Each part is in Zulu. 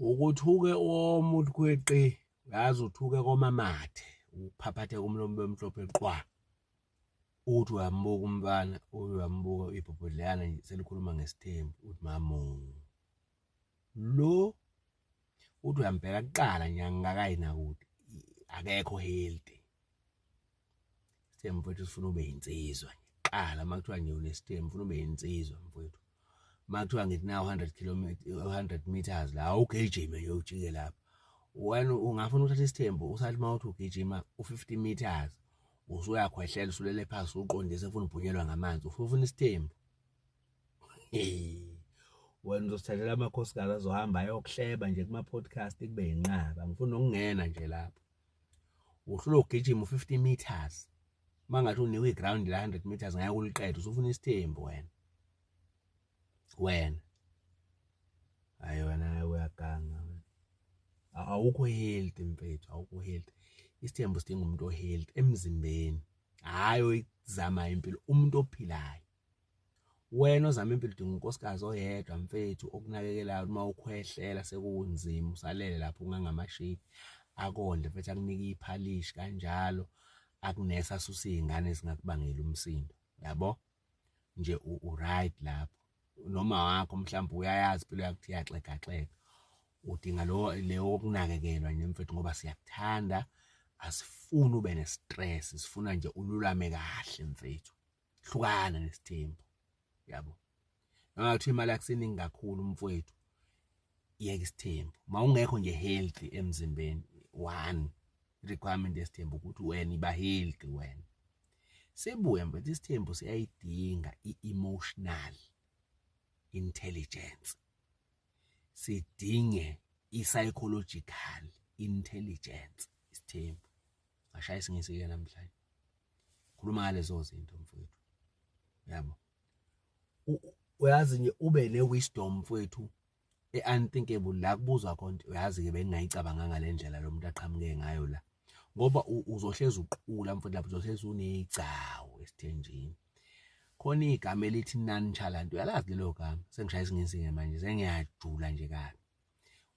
Ukuthuke omuntu kweqe, uyazi uthuke komamathe, uphaphathe kumlomo bemhlophe qwa. Uthi uyambuka umfana, uyambuka ibhobhodleyana nje selikhuluma ngesithembu, uthi mamo. Lo uthi uyambheka kuqala nje angakayi nakude, akekho healthy. Isithembu mfowethu sifuna ube yinsizwa nje. Qala uma kuthiwa nje unesithembu ufuna ube yinsizwa mfowethu. Uma kuthiwa ngithi na 100 meters la ugijime nje ujike lapha. Wena ungafuna ukuthatha isithembu usathi uma uthi ugijima u50 meters usuyakhwehlela usulele phansi uqondise ufuna ubhunyelwa ngamanzi ufuna isithembu. Wena uzosithathela amakhosikazi azohamba ayokuhleba nje kuma podcast kube inqaba ngifuna ukungena nje lapho. Uhlula ugijima u50 meters. Mangathi unikwe iground la 100 meters ngeke uliqede usufuna isithembu wena. Hayi wena uyaganga wena. Awukho healthy mfethu, awukho healthy. Isithembu sidinga umuntu ohealthy emzimbeni. Hayi oyizama impilo, umuntu ophilayo. Wena ozama impilo udinga unkosikazi oyedwa mfethu okunakekelayo uma ukhwehlela sekunzima usalele lapho ungangamashiti akondle mfethu akunika iphalishi kanjalo akunesa asusa izingane ezingakubangela umsindo yabo nje right lapho noma wakho mhlawumbe uyayazi impilo yakho iyaxegaxega udinga leyo okunakekelwa nje mfethu ngoba siyakuthanda asifuni ube nestress sifuna nje ululame kahle mfethu hlukana nesithembu yabo noma uthi imali yakuseningi kakhulu mfowethu yeke isithembu mawungekho nje healthy emzimbeni one requirement yesithembu ukuthi wena iba healthy wena sebuya mfethu isithembu siyayidinga i-emotional intelligence sidinge i-psychological intelligence isithembu ngashaya isingisi ke namhlanje khuluma ngalezo zinto mfowethu yabo uyazi nje ube ne-wisdom mfowethu e-unthinkable la kubuzwa khona uyazi ke bengingayicabanga ngalendlela lo muntu aqhamuke ngayo la ngoba uzohleza uqhula mfowethu lapho uzohleza unegcawu esithenjini khona igama elithi nonchalant uyalazi lelo gama sengishaya isingisi manje sengiyajula nje kabi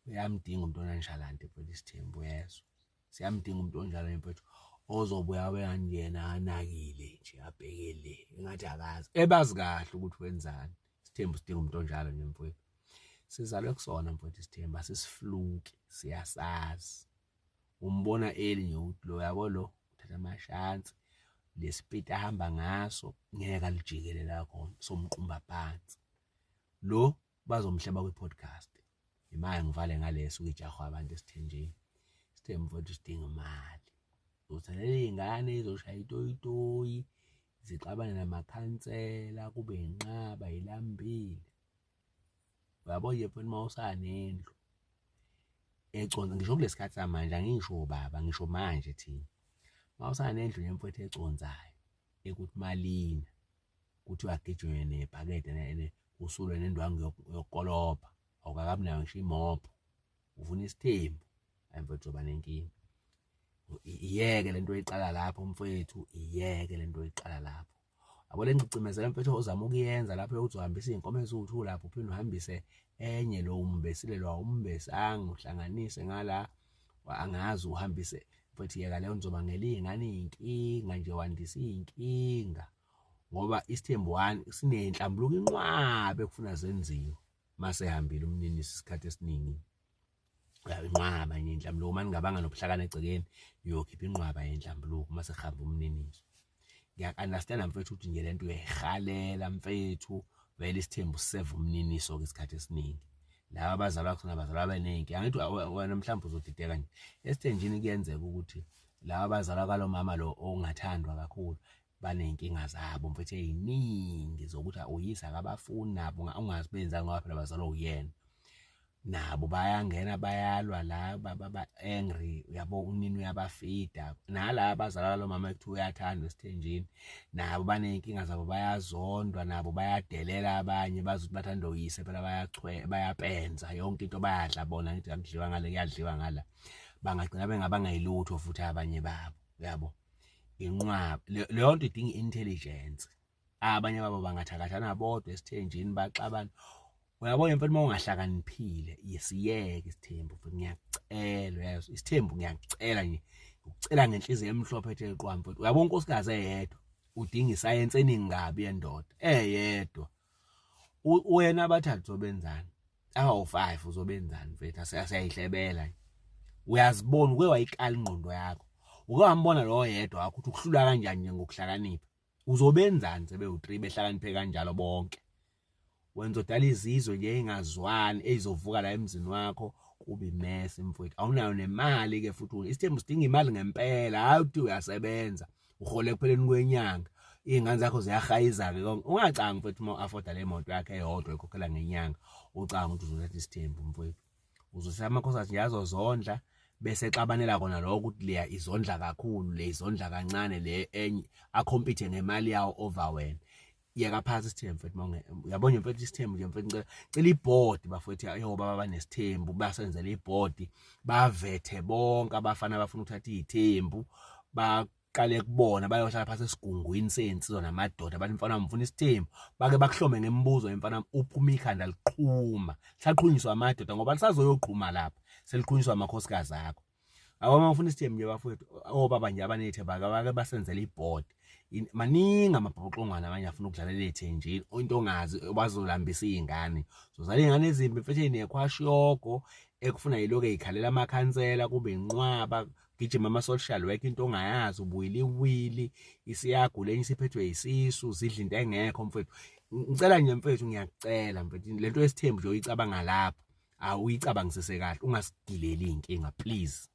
uyamdinga umuntu ononchalant mfowethu isithembu yeso siyamdinga umuntu onjalo mfowethu ozobuya wena anakile nje abhekele engathi akazi ebazi kahle ukuthi wenzani isithembu sidinga umuntu onjalo nje mfowethu sizalwe kusona mfowethu isithembu asisifluki siyasazi umbona eli nje ukuthi lo yabo lo uthatha amashansi lespeed ahamba ngaso ngeke alijikele la khona somqumba phansi lo bazomhleba kwi-podcast imali ngivale ngaleso ukujahwa abantu esithenjini isithembu mfowethu sidinga imali uzothalela izingane izoshaya itoyitoyi zixabane namakhansela kube inqaba ilambile uyabo nje mfowethu mawusanendlu econza ngisho kulesikhathi samanje angisho baba ngisho manje thina mawusanendlu nje mfowethu econzayo ekuthi malina kuthi uyagijima nebhakede usulwe nendwangu yokolopha awukakabi nayo ngisho imopho ufuna isithembu mfowethu uzoba nenkinga iyeke lento oyiqala lapho mfowethu iyeke lento oyiqala lapho abo le ngicimezela mfowethu ozama ukuyenza lapho uzohambisa inkomo eziwu2 lapho uphinde uhambise enye lo umbesile lo umbesanga uhlanganise ngala angazi uhambise mfowethu yeka leyo nizobangela izingane inkinga nje wandisa inkinga ngoba isithembu 1 sinenhlambuluko inqwabe kufuna zenziwe mase ehambile umnini isikhathi esiningi inqwaba nje inhlambuluko manje ngabanga nobuhlakani egcekeni uyokhipha inqwaba yenhlambuluko mase ehamba umniniso ngiya-understand mfethu ukuthi nje lento uyayihalela mfethu vele isithembu siseva umniniso ke isikhathi esiningi laba abazalwa kusona abazalwa benenki angithi wena mhlawumbe uzodideka nje esithenjini kuyenzeka ukuthi laba abazalwa kalo mama lo ongathandwa kakhulu banenkinga zabo mfethu eziningi zokuthi uyisa akabafuni nabo ungazibenza ngoba phela bazalwa uyena nabo bayangena bayalwa la baba angry uyabo unini uyabafida nalabo abazalwa lo mama ekuthiwa uyathandwa esithenjini nabo banenkinga zabo bayazondwa nabo bayadelela abanye bazothi bathanda uyise phela bayapenza yonke into bayadla bona ngithi akudliwa ngale kuyadliwa ngala bangagcina bengabangayilutho futhi abanye babo uyabo inqwaba leyo nto idinga intelligence abanye babo bangathakathana bodwa esithenjini baxabana uyabona mfethu uma ungahlakaniphile yesiyeke isithembu mfethu ngiyakucela uyazi isithembu ngiyakucela nje ukucela ngenhliziyo emhlophe ethe qwa mfethu uyabona unkosikazi eyedwa udinga isayensi eningi kabi yendoda eyedwa wena abathathu uzobenzani awu5 uzobenzani mfethu asiyayihlebela uyazibona uke wayikala ingqondo yakho uke wambona lo yedwa wakho ukuthi ukuhlula kanjani nje ngokuhlakanipha uzobenzani sebe3 behlakaniphe kanjalo bonke wenza udala izizwe nje engazwani ezizovuka la emzini wakho kube imesi mfowethu awunayo nemali ke futhi isithembu sidinga imali ngempela hayi uthi uyasebenza uhole kupheleni kwenyanga izingane zakho ziyahayiza ke konke ungacanga mfowethu uma afforda le moto yakhe eyodwa ekhokhela ngenyanga ucanga ukuthi uzoletha isithembu mfowethu uzosema amakhosikazi yazo zondla bese exabanela kona lokho ukuthi leya izondla kakhulu le izondla kancane le enye acompete ngemali yawo over wena yeka phansi isithembu mfethu manje uyabona mfethu isithembu nje mfethu cela iboard bafethu yoba banesithembu basenzele iboard bavethe bonke abafana abafuna ukuthatha izithembu baqale kubona bayohlala phansi esigungwini sensizwa namadoda abantu mfana mfuna isithembu bake bakuhlome ngemibuzo emfana uphuma ikhanda liqhuma hlaqhunyiswa amadoda ngoba lisazoyoqhuma lapha seliqhunyiswa amakhosikazi akho awama ufuna isithembu nje bafethu obaba nje abanethemba bake basenzele iboard maningi amabhoxongwana abanye afuna ukudlalela ethenjini into ongazi bazolambisa izingane zozala izingane ezimbi mfethu nekwashiyogo ekufuna yiloke ezikhalela amakhansela kube inqwaba gijima ama-social work into ongayazi ubuyiliwili isiyagula enye isiphethwe yisisu zidla into engekho mfethu ngicela nje mfethu ngiyakucela mfethu lento yesithembu nje uyicabanga lapha awuyicabangisise kahle ungasigileli inkinga please.